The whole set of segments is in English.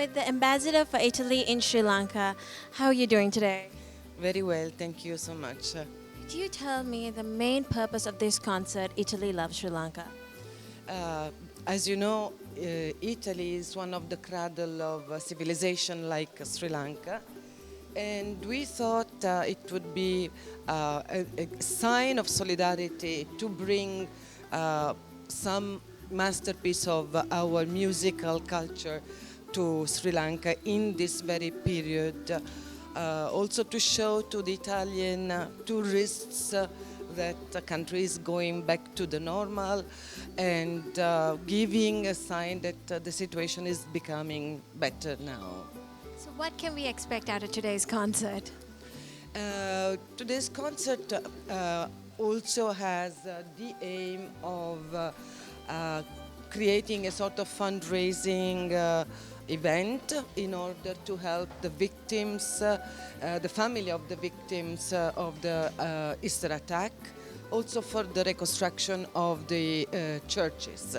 with the ambassador for Italy in Sri Lanka, how are you doing today? Very well, thank you so much. Could you tell me the main purpose of this concert, Italy Loves Sri Lanka? Uh, as you know, Italy is one of the cradle of civilization like Sri Lanka. And we thought it would be a sign of solidarity to bring some masterpiece of our musical culture to Sri Lanka in this very period. Also to show to the Italian tourists that the country is going back to the normal and giving a sign that the situation is becoming better now. So, what can we expect out of today's concert? Today's concert also has the aim of creating a sort of fundraising event in order to help the victims, the family of the victims of the Easter attack, also for the reconstruction of the churches.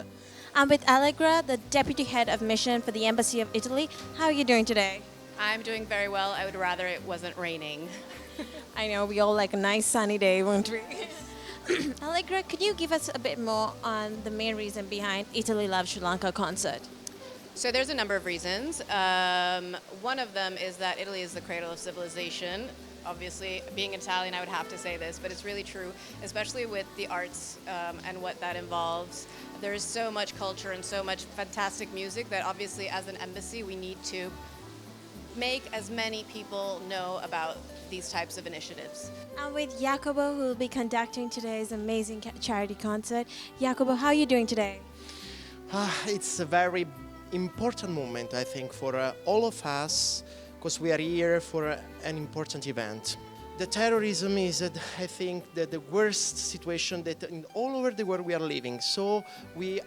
I'm with Allegra, the deputy head of mission for the Embassy of Italy. How are you doing today? I'm doing very well. I would rather it wasn't raining. I know we all like a nice sunny day, won't we? Allegra, could you give us a bit more on the main reason behind Italy Loves Sri Lanka concert? So there's a number of reasons. One of them is that Italy is the cradle of civilization. Obviously, being Italian, I would have to say this, but it's really true, especially with the arts and what that involves. There is so much culture and so much fantastic music that obviously as an embassy we need to make as many people know about these types of initiatives. I'm with Jacobo, who will be conducting today's amazing charity concert. Jacobo, how are you doing today? It's a very important moment, I think, for all of us, because we are here for an important event. The terrorism is, I think, the worst situation that in all over the world we are living. So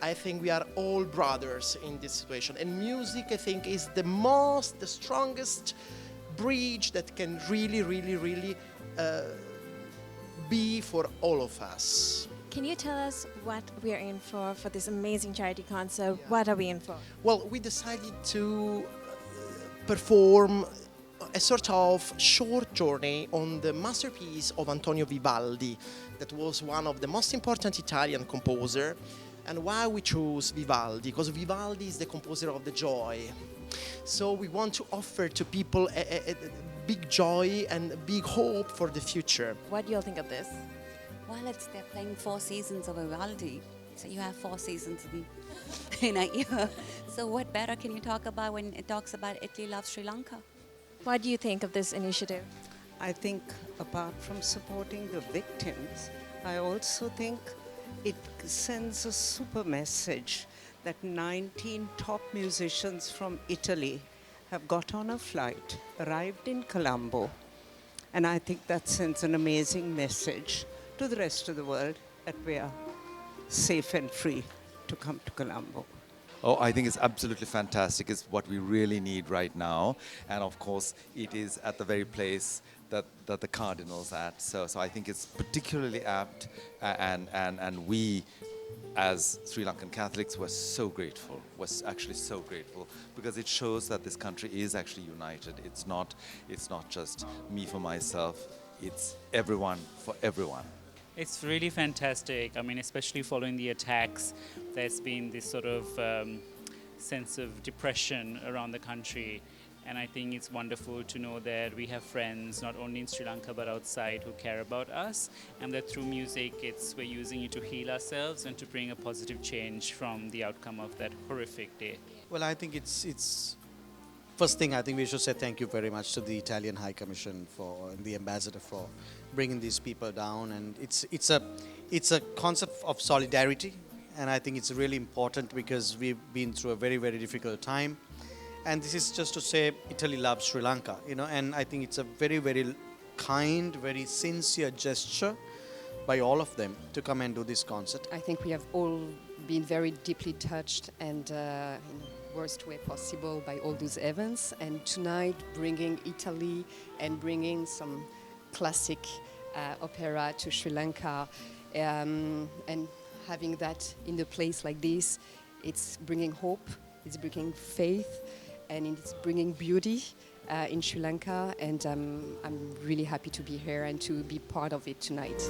I think we are all brothers in this situation. And music, I think, is the strongest bridge that can really be for all of us. Can you tell us what we are in for this amazing charity concert? What are we in for? Well, we decided to perform a sort of short journey on the masterpiece of Antonio Vivaldi, that was one of the most important Italian composer. And why we chose Vivaldi? Because Vivaldi is the composer of the joy. So we want to offer to people a big joy and a big hope for the future. What do you all think of this? Well, they're playing 4 seasons of Vivaldi, so you have 4 seasons in a year. So what better can you talk about when it talks about Italy loves Sri Lanka? What do you think of this initiative? I think apart from supporting the victims, I also think it sends a super message that 19 top musicians from Italy have got on a flight, arrived in Colombo, and I think that sends an amazing message to the rest of the world that we are safe and free to come to Colombo. Oh, I think it's absolutely fantastic. It's what we really need right now. And of course, it is at the very place that the Cardinal's at. So I think it's particularly apt. And we, as Sri Lankan Catholics, were so grateful, because it shows that this country is actually united. It's not just me for myself, it's everyone for everyone. It's really fantastic. I mean, especially following the attacks, there's been this sort of sense of depression around the country. And I think it's wonderful to know that we have friends, not only in Sri Lanka, but outside, who care about us. And that through music, we're using it to heal ourselves and to bring a positive change from the outcome of that horrific day. Well, I think it's first thing, I think we should say thank you very much to the Italian High Commission and the ambassador for bringing these people down. And it's a concept of solidarity, and I think it's really important because we've been through a very, very difficult time. And this is just to say Italy loves Sri Lanka, and I think it's a very, very kind, very sincere gesture by all of them to come and do this concert. I think we have all been very deeply touched and in the worst way possible by all those events. And tonight, bringing Italy and bringing some classic opera to Sri Lanka and having that in a place like this, it's bringing hope, it's bringing faith. and it's bringing beauty in Sri Lanka, and I'm really happy to be here and to be part of it tonight.